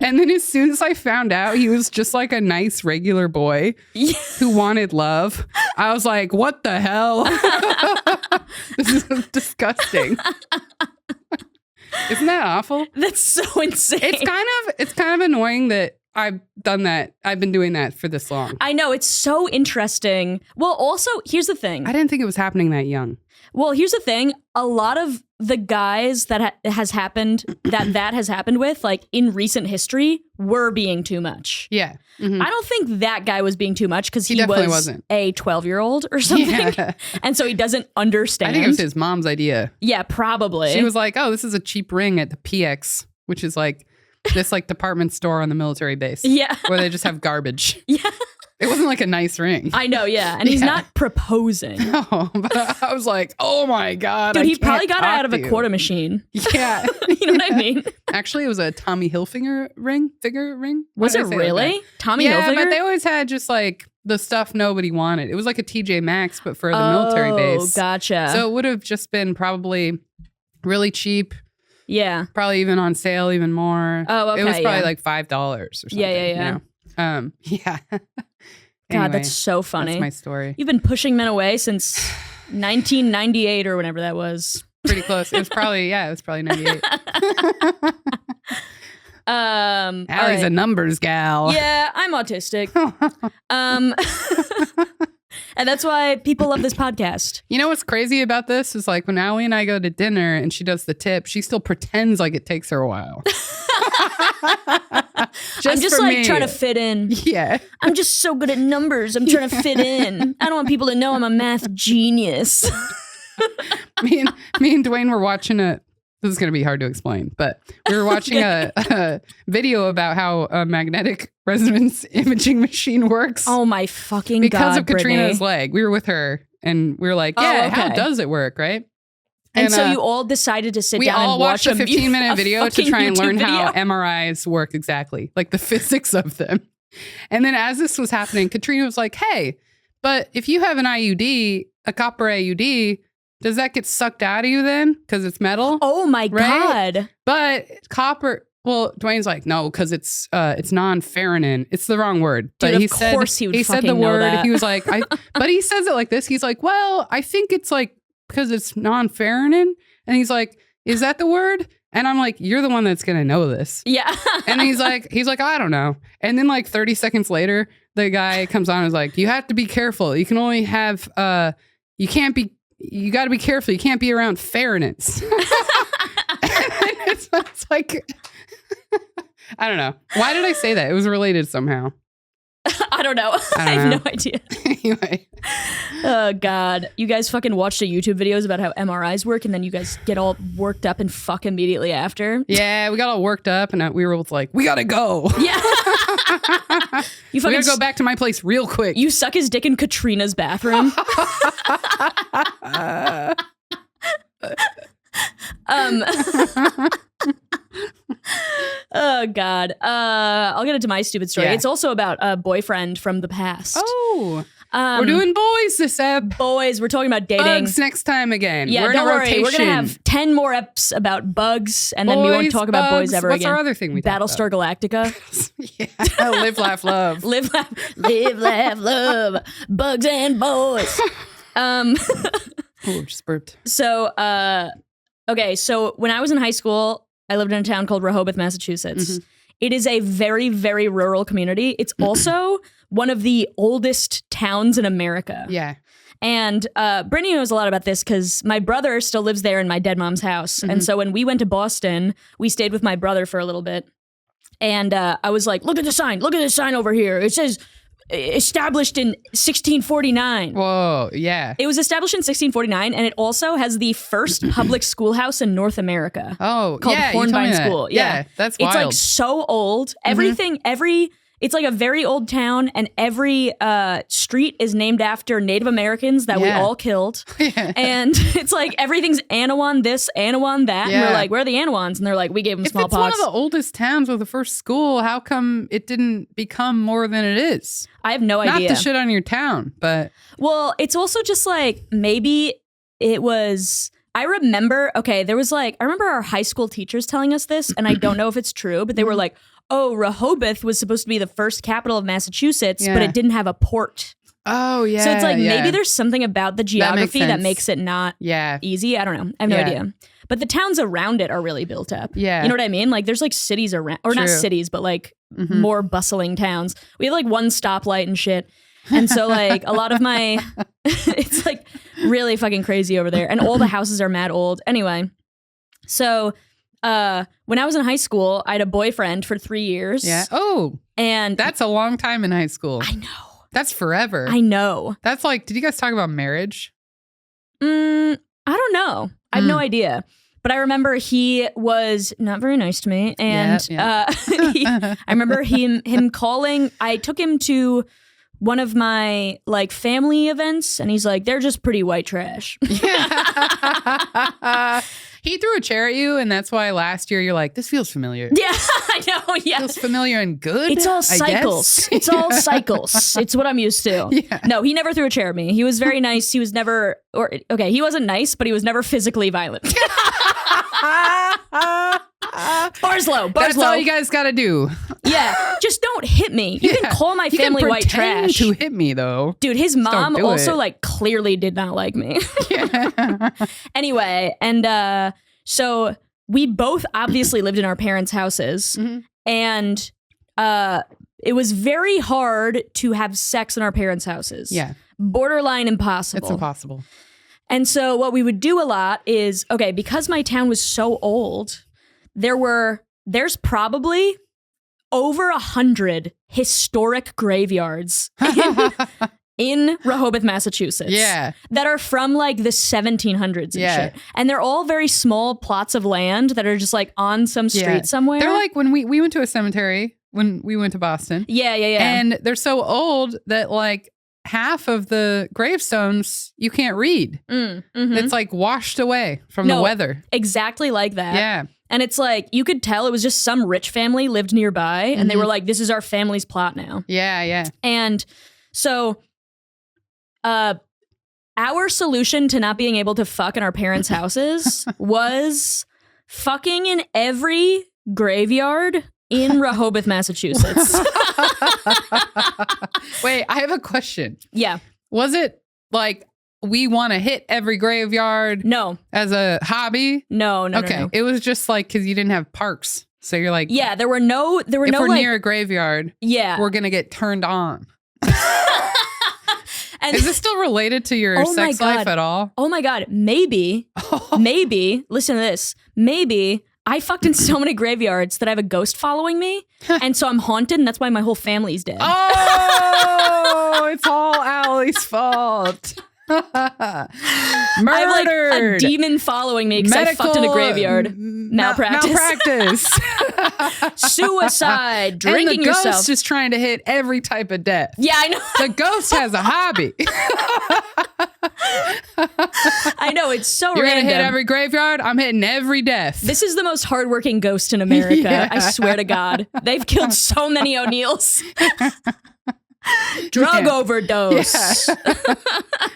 And then as soon as I found out he was just like a nice regular boy who wanted love, I was like, what the hell? This is disgusting. Isn't that awful? That's so insane. It's kind of annoying that I've done that. I've been doing that for this long. I know. It's so interesting. Well, also, here's the thing. I didn't think it was happening that young. Well, here's the thing. A lot of the guys that has happened with, like in recent history, were being too much. Yeah. Mm-hmm. I don't think that guy was being too much because he definitely was wasn't. a 12-year-old or something. Yeah. And so he doesn't understand. I think it was his mom's idea. Yeah, probably. She was like, oh, this is a cheap ring at the PX, which is like this like department store on the military base. Yeah. Where they just have garbage. Yeah. It wasn't like a nice ring. I know, yeah. And he's not proposing. No, but I was like, oh my God. Dude, he probably got it out of a quarter machine. Yeah. You know what I mean? Actually, it was a Tommy Hilfiger figure ring. Was it really? Tommy Hilfiger? Yeah, but they always had just like the stuff nobody wanted. It was like a TJ Maxx, but for the military base. Oh, gotcha. So it would have just been probably really cheap. Yeah. Probably even on sale, even more. Oh, okay. It was probably like $5 or something. Yeah. Yeah. God, Anyway, that's so funny. That's my story. You've been pushing men away since 1998 or whenever that was. Pretty close. It was probably 98. Allie's a numbers gal. Yeah, I'm autistic. And that's why people love this podcast. You know what's crazy about this is like when Allie and I go to dinner and she does the tip, she still pretends like it takes her a while. I'm just like trying to fit in. Yeah. I'm just so good at numbers. I'm trying to fit in. I don't want people to know I'm a math genius. me and Dwayne were watching this is going to be hard to explain, but we were watching a video about how a magnetic resonance imaging machine works. Oh my fucking God, because of Brittany. Katrina's leg. We were with her and we were like, how does it work, right? And so you all decided to sit down and watch a 15-minute video to try and learn YouTube how video. MRIs work exactly, like the physics of them. And then as this was happening, Katrina was like, hey, but if you have an IUD, a copper IUD, does that get sucked out of you then? Because it's metal? Oh my God. But copper, well, Dwayne's like, no, because it's non-ferrinin. It's the wrong word. Dude, but of course he would said the fucking know word. that. He was like, but he says it like this. He's like, well, I think it's like, because it's non-ferrinin. And he's like, is that the word? And I'm like, you're the one that's going to know this. Yeah. And he's like, I don't know. And then like 30 seconds later, the guy comes on and is like, you have to be careful. You can only have, you got to be careful. You can't be around ferrets. It's like, I don't know. Why did I say that? It was related somehow. I don't know. I have no idea. Anyway. Oh, God. You guys fucking watched the YouTube videos about how MRIs work, and then you guys get all worked up and fuck immediately after. Yeah, we got all worked up, and we were both like, we got to go. Yeah. We got to go back to my place real quick. You suck his dick in Katrina's bathroom. Oh, God. I'll get into my stupid story. Yeah. It's also about a boyfriend from the past. Oh, we're doing boys this ep. Boys, we're talking about dating. Bugs next time again. Yeah, we're don't in a worry. rotation. We're going to have 10 more eps about bugs, and then we won't talk about boys ever What's again. our other thing we Battlestar Galactica. Yeah. Live, laugh, love. Live, laugh, love. Bugs and boys. Oh, just burped. So, okay. So when I was in high school, I lived in a town called Rehoboth, Massachusetts. Mm-hmm. It is a very, very rural community. It's also one of the oldest towns in America. Yeah. And Brittany knows a lot about this because my brother still lives there in my dead mom's house. Mm-hmm. And so when we went to Boston, we stayed with my brother for a little bit. And I was like, look at the sign. Look at this sign over here. It says established in 1649. Whoa, yeah. It was established in 1649, and it also has the first public schoolhouse in North America. Oh, called yeah, Hornbein School. Yeah, that's wild. It's like so old. Everything, it's like a very old town, and every street is named after Native Americans that we all killed. And it's like everything's Anawan this, Anawan that. And we're like, where are the Anawans? And they're like, we gave them smallpox. It's one of the oldest towns with the first school. How come it didn't become more than it is? I have no idea. Not to shit on your town, but... Well, it's also just like, maybe it was... I remember our high school teachers telling us this, and I don't know if it's true, but they were like, oh, Rehoboth was supposed to be the first capital of Massachusetts, but it didn't have a port. Oh, yeah. So it's like, maybe there's something about the geography that makes it not Yeah. easy. I don't know. I have no idea. But the towns around it are really built up. Yeah. You know what I mean? Like, there's like cities around, or not cities, but like more bustling towns. We have like one stoplight and shit. And so like a lot of my, it's like really fucking crazy over there. And all the houses are mad old. Anyway, so when I was in high school, I had a boyfriend for 3 years. Yeah. Oh. And that's a long time in high school. I know. That's forever. I know. That's like, did you guys talk about marriage? I don't know. I have no idea. But I remember he was not very nice to me. And I remember him calling. I took him to one of my like family events, and he's like, they're just pretty white trash. He threw a chair at you, and that's why last year you're like, this feels familiar. Yeah, I know. Yeah. Feels familiar and good. It's all cycles. It's all cycles. It's what I'm used to. Yeah. No, he never threw a chair at me. He was very nice. He was never, he wasn't nice, but he was never physically violent. Bars low. That's all you guys got to do. Yeah, just don't hit me. You can call my family white trash. To hit me though, dude. His mom also like clearly did not like me. Yeah. Anyway, and so we both obviously lived in our parents' houses, and it was very hard to have sex in our parents' houses. Yeah, borderline impossible. It's impossible. And so what we would do a lot is, because my town was so old, there's probably over 100 historic graveyards in Rehoboth, Massachusetts. Yeah. That are from like the 1700s and shit. And they're all very small plots of land that are just like on some street somewhere. They're like when we went to a cemetery when we went to Boston. Yeah. And they're so old that like half of the gravestones you can't read. It's like washed away from the weather. Exactly like that. Yeah. And it's like, you could tell it was just some rich family lived nearby, and they were like, this is our family's plot now. Yeah. And so our solution to not being able to fuck in our parents' houses was fucking in every graveyard in Rehoboth, Massachusetts. Wait, I have a question. Yeah. Was it like we want to hit every graveyard? No. As a hobby? No. Okay. No. It was just like because you didn't have parks. So you're like, yeah, there were no if we're like, near a graveyard, we're going to get turned on. And is this still related to your sex life at all? Oh my God. Maybe, listen to this. Maybe I fucked in so many graveyards that I have a ghost following me. And so I'm haunted, and that's why my whole family's dead. Oh, it's all Allie's fault. Murdered. I have like a demon following me because I fucked in a graveyard. Malpractice. Suicide. Drinking and the yourself. Ghost is trying to hit every type of death. Yeah, I know. The ghost has a hobby. I know. it's so You're random. gonna hit every graveyard. I'm hitting every death. This is the most hardworking ghost in America. Yeah. I swear to God. They've killed so many O'Neills. Drug overdose. Yeah.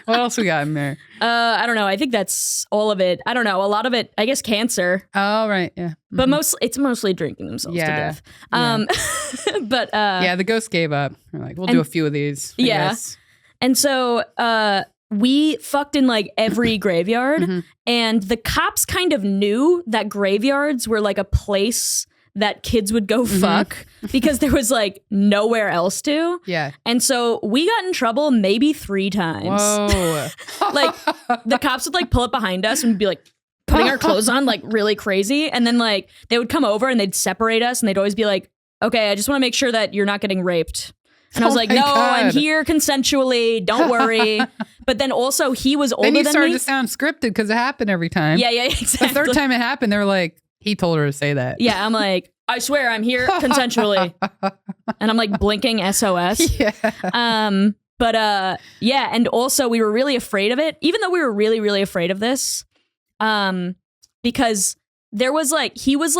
What else we got in there? I don't know. I think that's all of it. I don't know. A lot of it, I guess, cancer. Oh, right. Yeah. But it's mostly drinking themselves to death. But the ghost gave up. We're like, we'll do a few of these. I guess. And so we fucked in like every graveyard, and the cops kind of knew that graveyards were like a place that kids would go fuck because there was like nowhere else to. Yeah. And so we got in trouble maybe 3 times. Whoa. Like the cops would like pull up behind us and be like putting our clothes on like really crazy. And then like they would come over and they'd separate us and they'd always be like, okay, I just want to make sure that you're not getting raped. And I was like, no, God. I'm here consensually. Don't worry. But then also he was older than me. Then you started to sound scripted because it happened every time. Yeah, exactly. The third time it happened, they were like, he told her to say that. Yeah, I'm like, I swear I'm here consensually. And I'm like blinking SOS. Yeah. And also we were really afraid of it, even though we were really, really afraid of this. Because there was like, he was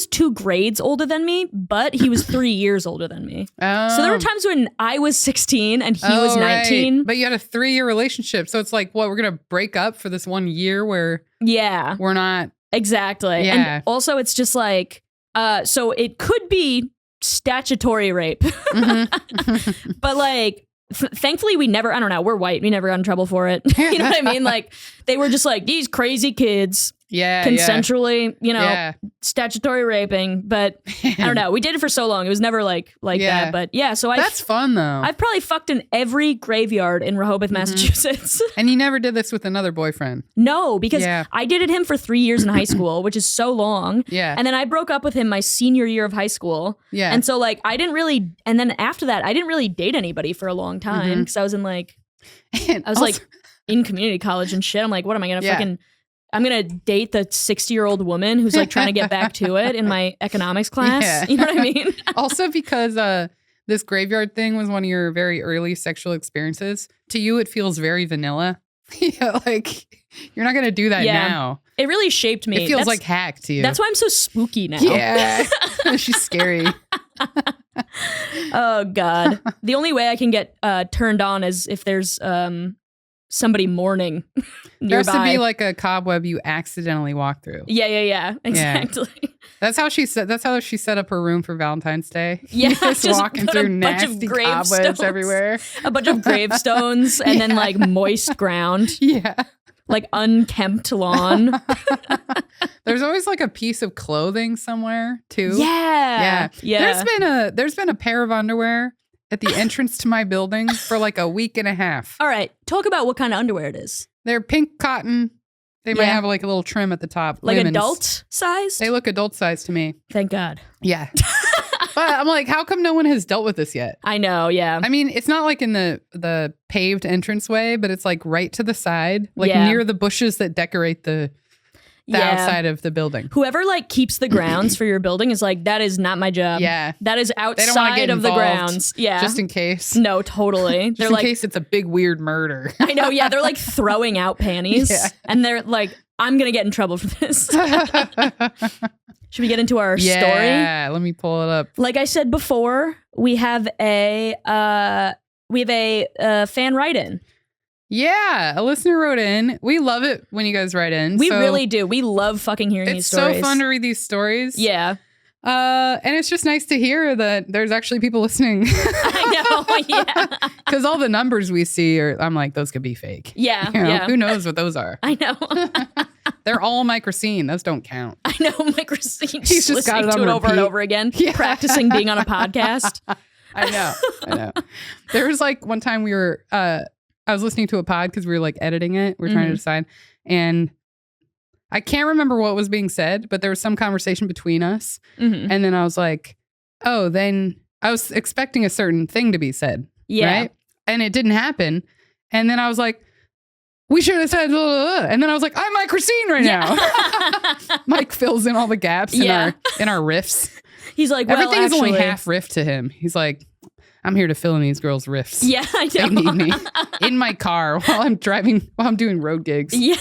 2 grades older than me, but he was 3 years older than me. Oh. So there were times when I was 16 and he was 19. Right. But you had a 3-year relationship. So it's like, what, we're going to break up for this 1 year where we're not. Exactly. Yeah. And also it's just like, so it could be statutory rape. But like, thankfully we never, I don't know, we're white. We never got in trouble for it. You know what I mean? Like they were just like, these crazy kids. Consensually, statutory raping, but I don't know. We did it for so long. It was never like that. But so that's fun though. I've probably fucked in every graveyard in Rehoboth, Massachusetts. And you never did this with another boyfriend? No, because I dated him for 3 years in high school, which is so long. Yeah. And then I broke up with him my senior year of high school. Yeah. And so like I didn't really, and then after that, I didn't really date anybody for a long time because I was in like, like in community college and shit. I'm like, what am I gonna fucking? I'm going to date the 60-year-old woman who's like trying to get back to it in my economics class. Yeah. You know what I mean? Also because this graveyard thing was one of your very early sexual experiences. To you, it feels very vanilla. Like you're not going to do that now. It really shaped me. It feels like hack to you. That's why I'm so spooky now. Yeah. She's scary. Oh, God. The only way I can get turned on is if there's somebody mourning nearby. There has to be like a cobweb you accidentally walk through. Yeah. Exactly. That's how she set up her room for Valentine's Day. Yeah, just walking through nasty cobwebs everywhere. A bunch of gravestones and then like moist ground. Yeah. Like unkempt lawn. There's always like a piece of clothing somewhere too. Yeah. There's been a pair of underwear at the entrance to my building for like a week and a half. All right. Talk about what kind of underwear it is. They're pink cotton. They might have like a little trim at the top. Like women's. Adult size? They look adult size to me. Thank God. Yeah. But I'm like, how come no one has dealt with this yet? I know, yeah. I mean, it's not like in the paved entranceway, but it's like right to the side, like near the bushes that decorate the outside of the building. Whoever like keeps the grounds for your building is like, that is not my job. Yeah. That is outside of the grounds. Yeah. Just in case. No, totally. Just in case it's a big weird murder. I know, yeah. They're like throwing out panties. Yeah. And they're like, I'm going to get in trouble for this. Should we get into our story? Yeah, let me pull it up. Like I said before, we have a fan write-in. Yeah, a listener wrote in. We love it when you guys write in. We really do. We love fucking hearing these stories. It's so fun to read these stories. Yeah. And it's just nice to hear that there's actually people listening. I know, yeah. Because all the numbers we see I'm like, those could be fake. Yeah, yeah. Who knows what those are? I know. They're all microscene. Those don't count. I know, microscene. He's just got it on to it over and over again. Yeah. Practicing being on a podcast. I know. There was like one time we were... I was listening to a pod because we were like editing it. We were trying to decide. And I can't remember what was being said, but there was some conversation between us. Mm-hmm. And then I was like, oh, then I was expecting a certain thing to be said. Yeah. Right? And it didn't happen. And then I was like, we should have said, blah, blah, blah. And then I was like, I'm Mike Racine right now. Mike fills in all the gaps in our riffs. He's like, well, everything's only half riff to him. He's like, I'm here to fill in these girls' riffs. Yeah, I know. They need me in my car while I'm doing road gigs. Yeah.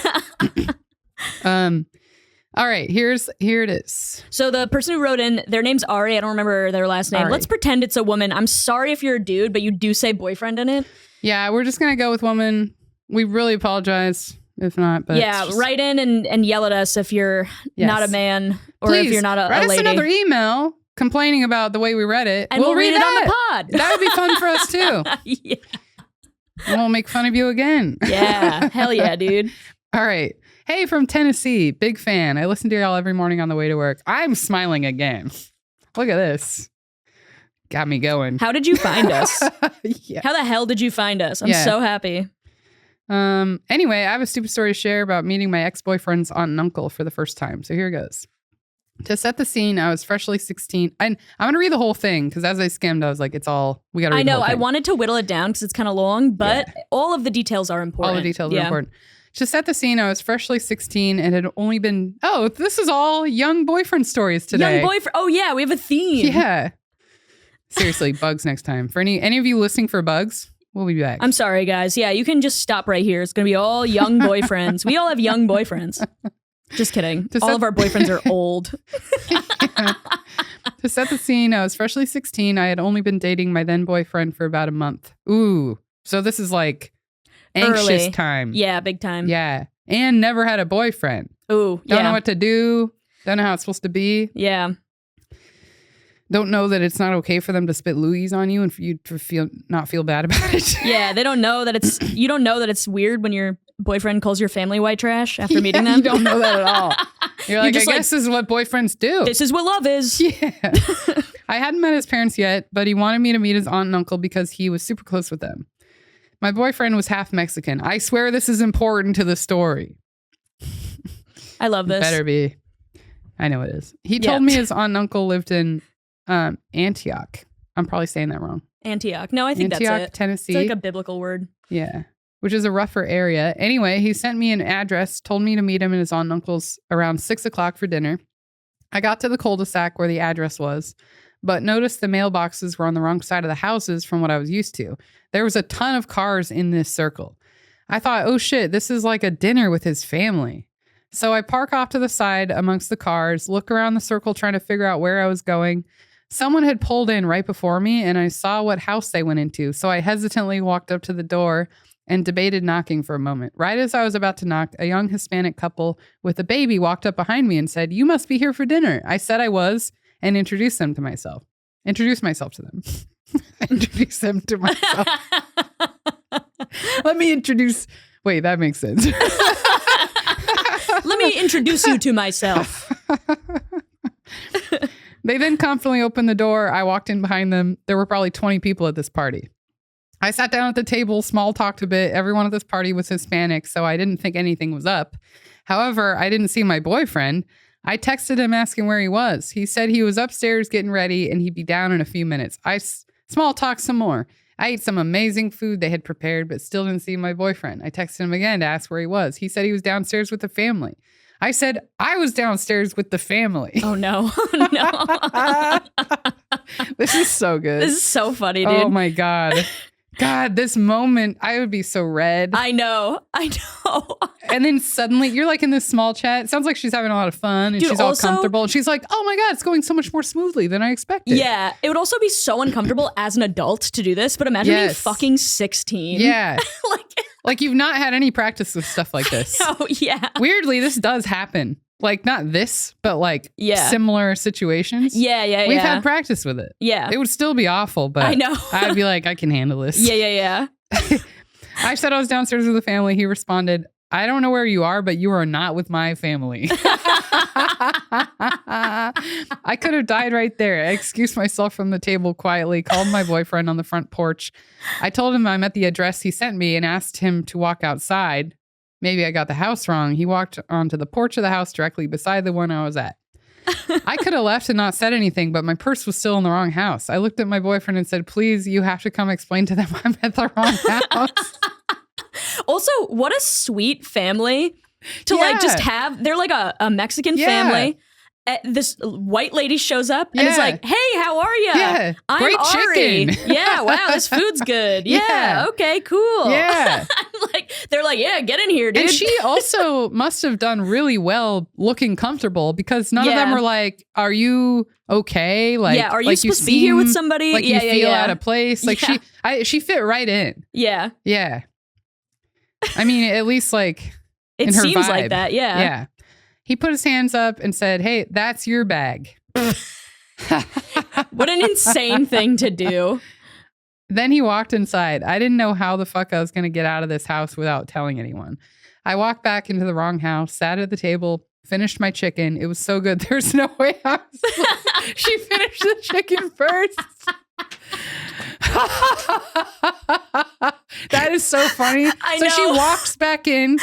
All right, here it is. So the person who wrote in, their name's Ari. I don't remember their last name. Ari. Let's pretend it's a woman. I'm sorry if you're a dude, but you do say boyfriend in it. Yeah, we're just going to go with woman. We really apologize if not. But yeah, write in and yell at us if you're not a man or Please, if you're not a write lady. us another email complaining about the way we read it. And we'll read it on the pod. That would be fun for us too. Yeah. And we'll make fun of you again. Yeah, hell yeah, dude. All right. Hey, from Tennessee. Big fan. I listen to y'all every morning on the way to work. I'm smiling again. Look at this. Got me going. How did you find us? Yeah. How the hell did you find us? I'm so happy. Anyway, I have a stupid story to share about meeting my ex-boyfriend's aunt and uncle for the first time. So here goes. To set the scene, I was freshly 16. And I'm going to read the whole thing because as I skimmed, I was like, we got to read the whole thing. I wanted to whittle it down because it's kind of long, but all of the details are important. All the details are important. To set the scene, I was freshly 16 and had only been, this is all young boyfriend stories today. Young boyfriend. Oh, yeah, we have a theme. Yeah. Seriously, bugs next time. For any of you listening for bugs, we'll be back. I'm sorry, guys. Yeah, you can just stop right here. It's going to be all young boyfriends. We all have young boyfriends. Just kidding. All of our boyfriends are old. Yeah. To set the scene, I was freshly 16. I had only been dating my then boyfriend for about a month. Ooh. So this is like anxious time. Yeah, big time. Yeah. And never had a boyfriend. Ooh, Don't know what to do. Don't know how it's supposed to be. Yeah. Don't know that it's not okay for them to spit loogies on you and for you to not feel bad about it. Yeah, they don't know that you don't know that it's weird when your boyfriend calls your family white trash after meeting them. You don't know that at all. You're like, I guess this is what boyfriends do. This is what love is. Yeah. I hadn't met his parents yet, but he wanted me to meet his aunt and uncle because he was super close with them. My boyfriend was half Mexican. I swear this is important to the story. I love this. Better be. I know it is. He told me his aunt and uncle lived in Antioch. I'm probably saying that wrong. Antioch. No, I think Antioch, that's it. Tennessee. It's like a biblical word. Yeah. Which is a rougher area. Anyway, he sent me an address, told me to meet him and his aunt and uncle's around 6 o'clock for dinner. I got to the cul-de-sac where the address was, but noticed the mailboxes were on the wrong side of the houses from what I was used to. There was a ton of cars in this circle. I thought, oh shit, this is like a dinner with his family. So I park off to the side amongst the cars, look around the circle trying to figure out where I was going. Someone had pulled in right before me and I saw what house they went into. So I hesitantly walked up to the door and debated knocking for a moment. Right as I was about to knock, a young Hispanic couple with a baby walked up behind me and said, "You must be here for dinner." I said I was and introduced myself to them. Introduce them to myself. Let me introduce. Wait, that makes sense. Let me introduce you to myself. They then confidently opened the door. I walked in behind them. There were probably 20 people at this party. I sat down at the table, small talked a bit. Everyone at this party was Hispanic, so I didn't think anything was up. However, I didn't see my boyfriend. I texted him asking where he was. He said he was upstairs getting ready and he'd be down in a few minutes. I small talked some more. I ate some amazing food they had prepared, but still didn't see my boyfriend. I texted him again to ask where he was. He said he was downstairs with the family. I said I was downstairs with the family. Oh, no. Oh, no. This is so good. This is so funny, dude. Oh, my God. God, this moment, I would be so red. I know. And then suddenly, you're like in this small chat. It sounds like she's having a lot of fun and she's all comfortable. And she's like, oh my God, it's going so much more smoothly than I expected. Yeah. It would also be so uncomfortable as an adult to do this, but imagine being fucking 16. Yeah. Like you've not had any practice with stuff like this. Oh, yeah. Weirdly, this does happen. Like not this, but like similar situations. Yeah. We've had practice with it. Yeah. It would still be awful, but I know. I'd be like, I can handle this. Yeah. I said I was downstairs with the family. He responded, I don't know where you are, but you are not with my family. I could have died right there. I excused myself from the table quietly, called my boyfriend on the front porch. I told him I'm at the address he sent me and asked him to walk outside. Maybe I got the house wrong. He walked onto the porch of the house directly beside the one I was at. I could have left and not said anything, but my purse was still in the wrong house. I looked at my boyfriend and said, please, you have to come explain to them I'm at the wrong house. Also, what a sweet family to like just have. They're like a Mexican family. this white lady shows up and is like, "Hey, how are you? Yeah, I'm great Ari. chicken. Yeah, wow, this food's good. Yeah, okay, cool. Yeah." They're like, "Yeah, get in here, dude." And she also must have done really well looking comfortable because none of them were like, "Are you okay? Like, are you supposed to be here with somebody? Like you feel out of place." Like she fit right in. Yeah. Yeah. I mean, at least like it in her seems vibe. like that. Yeah. Yeah. He put his hands up and said, "Hey, that's your bag." What an insane thing to do. Then he walked inside. I didn't know how the fuck I was going to get out of this house without telling anyone. I walked back into the wrong house, sat at the table, finished my chicken. It was so good. There's no way I was... She finished the chicken first. That is so funny. I know. So she walks back in.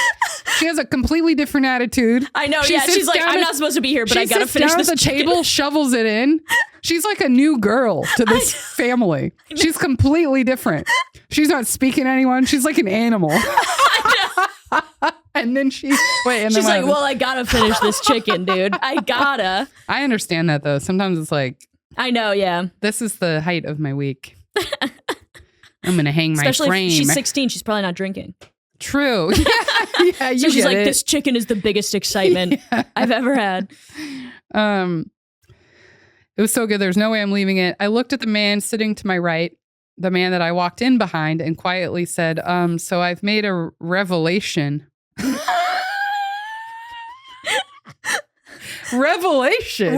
She has a completely different attitude. I know. She's like, "I'm not supposed to be here, but I gotta finish this the chicken." Table, shovels it in. She's like a new girl to this family. She's completely different. She's not speaking to anyone. She's like an animal. And then she's like, "Well, I gotta finish this chicken, dude. I gotta." I understand that though. Sometimes it's like, I know. Yeah. This is the height of my week. I'm gonna hang my frame. Especially if she's 16. She's probably not drinking. True. Yeah. So she's like, "This chicken is the biggest excitement I've ever had." It was so good. There's no way I'm leaving it. I looked at the man sitting to my right, the man that I walked in behind, and quietly said, "So I've made a revelation." Revelation.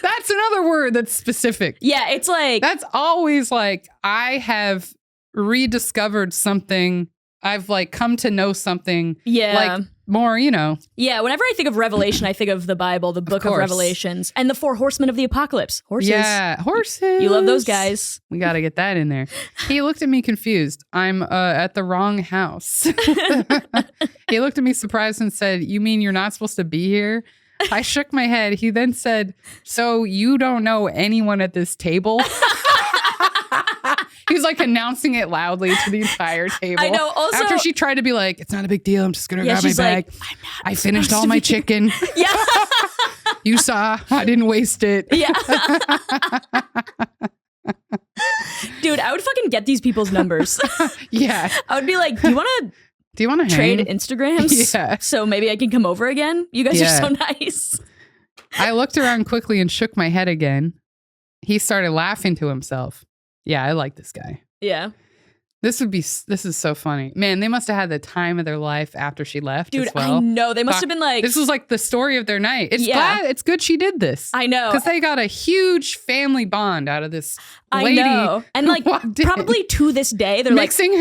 That's another word that's specific. Yeah, it's like... That's always like, I have rediscovered something. I've like come to know something. Yeah. Like more, you know. Yeah, whenever I think of Revelation, I think of the Bible, the book of Revelations, and the 4 horsemen of the apocalypse. Horses. Yeah, horses. You love those guys. We got to get that in there. He looked at me confused. I'm at the wrong house. He looked at me surprised and said, "You mean you're not supposed to be here?" I shook my head. He then said, "So you don't know anyone at this table?" He was like announcing it loudly to the entire table. I know. Also, after she tried to be like, "It's not a big deal. I'm just gonna grab my bag. Like, I finished all my chicken." Yeah. You saw. I didn't waste it. Yeah. Dude, I would fucking get these people's numbers. Yeah. I would be like, "Do you want to trade Instagrams? Yeah. So maybe I can come over again? You guys are so nice." I looked around quickly and shook my head again. He started laughing to himself. Yeah, I like this guy. Yeah. This is so funny. Man, they must have had the time of their life after she left. Dude, as well. I know. They must have been like... This was like the story of their night. It's good she did this. I know. Because they got a huge family bond out of this lady. I know. And like probably to this day, they're mixing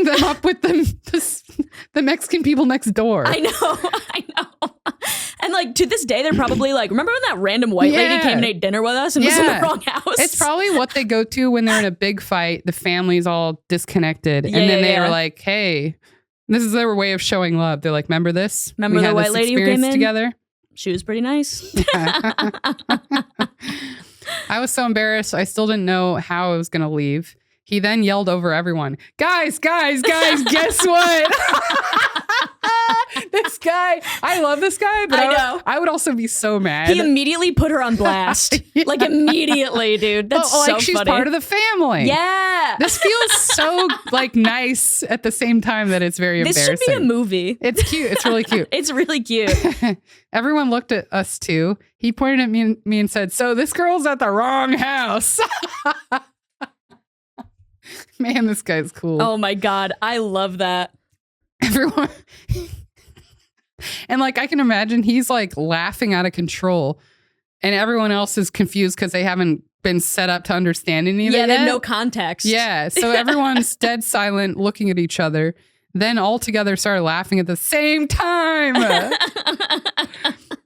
them up with the Mexican people next door. I know. And like to this day, they're probably like, "Remember when that random white lady came and ate dinner with us and was in the wrong house?" It's probably what they go to when they're in a big fight. The family's all disconnected. And then they were like, "Hey," this is their way of showing love. They're like, "Remember this? Remember the white lady who came in together? She was pretty nice." I was so embarrassed. I still didn't know how I was going to leave. He then yelled over everyone, guys, guess what?" This guy, I love this guy, but I would also be so mad. He immediately put her on blast. Like immediately, dude. That's so funny. She's part of the family. Yeah. This feels so like nice at the same time that it's very embarrassing. This should be a movie. It's cute. It's really cute. It's really cute. Everyone looked at us too. He pointed at me and said, "So this girl's at the wrong house." Man, this guy's cool. Oh my God. I love that. Everyone. And like, I can imagine he's like laughing out of control and everyone else is confused because they haven't been set up to understand any of it. Yeah, they have no context. Yeah. So everyone's dead silent looking at each other. Then all together started laughing at the same time.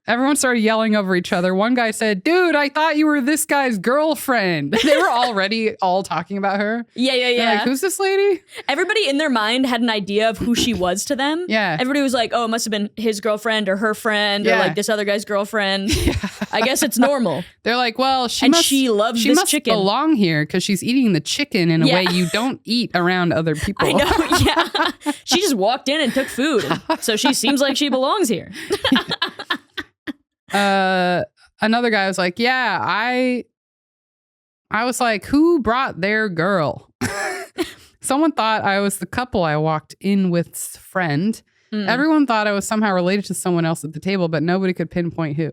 Everyone started yelling over each other. One guy said, "Dude, I thought you were this guy's girlfriend." They were already all talking about her. Yeah. They're like, "Who's this lady?" Everybody in their mind had an idea of who she was to them. Yeah. Everybody was like, "Oh, it must have been his girlfriend or her friend or like this other guy's girlfriend." Yeah. I guess it's normal. They're like, "Well, she loves this chicken. Belong here because she's eating the chicken in a way you don't eat around other people." I know. Yeah. She just walked in and took food. So she seems like she belongs here. another guy was like, yeah, I was like, who brought their girl? Someone thought I was the couple I walked in with's friend. Everyone thought I was somehow related to someone else at the table, but nobody could pinpoint who.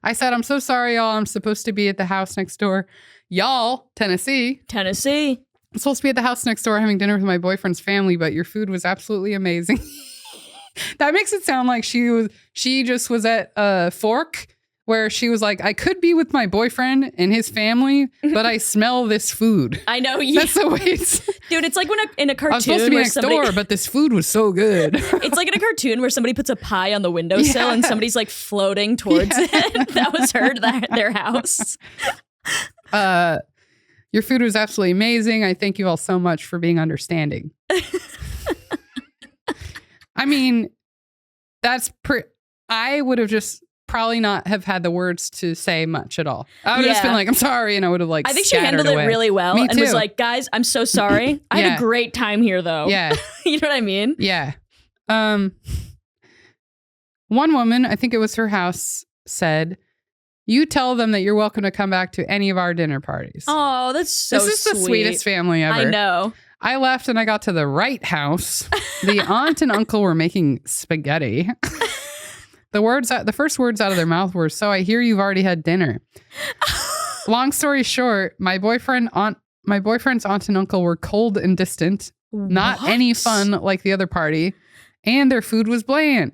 I said, I'm so sorry, y'all. I'm supposed to be at the house next door. Y'all, Tennessee. I'm supposed to be at the house next door having dinner with my boyfriend's family, but your food was absolutely amazing. That makes it sound like she just was at a fork where she was like, I could be with my boyfriend and his family, but I smell this food. I know. Yeah. That's the way it's... Dude, it's like when in a cartoon I was supposed to be next door, but this food was so good. It's like in a cartoon where somebody puts a pie on the windowsill and somebody's like floating towards it. That was their house. Your food was absolutely amazing. I thank you all so much for being understanding. I mean, I would have just probably not have had the words to say much at all. I would have just been like, I'm sorry. And I would have like, I think she handled it really well and was like, guys, I'm so sorry. I had a great time here though. Yeah. You know what I mean? Yeah. One woman, I think it was her house, said, you tell them that you're welcome to come back to any of our dinner parties. Oh, that's so sweet. This is the sweetest family ever. I know. I left and I got to the right house. The aunt and uncle were making spaghetti. The first words out of their mouth were, so I hear you've already had dinner. Long story short, my boyfriend's aunt and uncle were cold and distant. What? Not any fun like the other party. And their food was bland.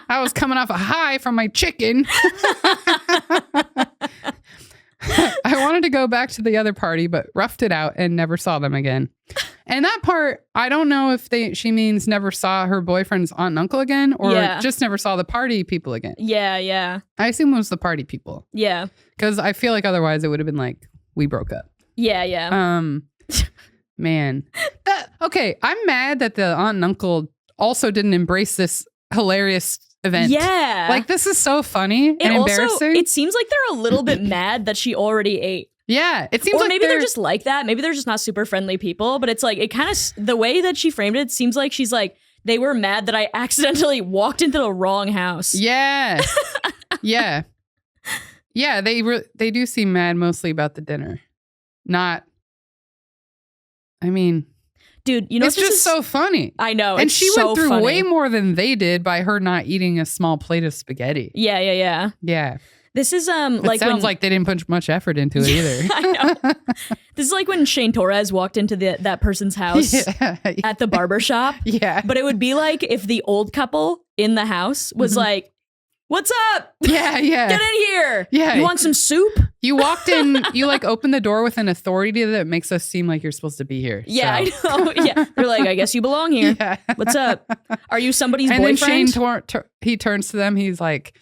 I was coming off a high from my chicken. I wanted to go back to the other party, but roughed it out and never saw them again. And that part, I don't know if she means never saw her boyfriend's aunt and uncle again or just never saw the party people again. Yeah. I assume it was the party people. Yeah. Because I feel like otherwise it would have been like, we broke up. Yeah. Man. Okay, I'm mad that the aunt and uncle also didn't embrace this hilarious event. Yeah. Like, this is so funny and embarrassing. It seems like they're a little bit mad that she already ate. Yeah. It seems or like maybe they're just like that. Maybe they're just not super friendly people. But it's like, it kind of, the way that she framed it seems like she's like, they were mad that I accidentally walked into the wrong house. Yeah. Yeah. Yeah. They do seem mad mostly about the dinner. Not, I mean... Dude, you know, it's just so funny. I know. And she went through way more than they did by her not eating a small plate of spaghetti. Yeah. This is like sounds like they didn't put much effort into it either. I know. This is like when Shane Torres walked into that person's house at the barber shop. Yeah. But it would be like if the old couple in the house was like, what's up? Yeah. Get in here. Yeah. You want some soup? You walked in, you like opened the door with an authority that makes us seem like you're supposed to be here. Yeah, so. I know. Yeah. They're like, I guess you belong here. Yeah. What's up? Are you somebody's boyfriend? And then Shane, he turns to them. He's like,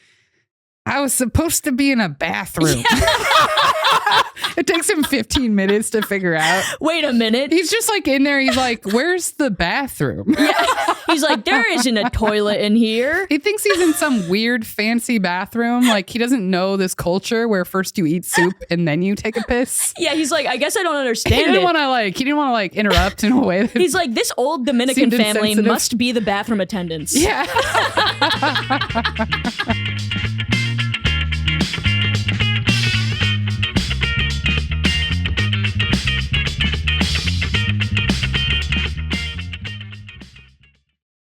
I was supposed to be in a bathroom. Yeah. It takes him 15 minutes to figure out. Wait a minute. He's just like in there. He's like, where's the bathroom? Yeah. He's like, there isn't a toilet in here. He thinks he's in some weird fancy bathroom. Like he doesn't know this culture where first you eat soup and then you take a piss. Yeah. He's like, I guess I don't understand. He didn't want to interrupt in a way. That he's like, this old Dominican family must be the bathroom attendants. Yeah.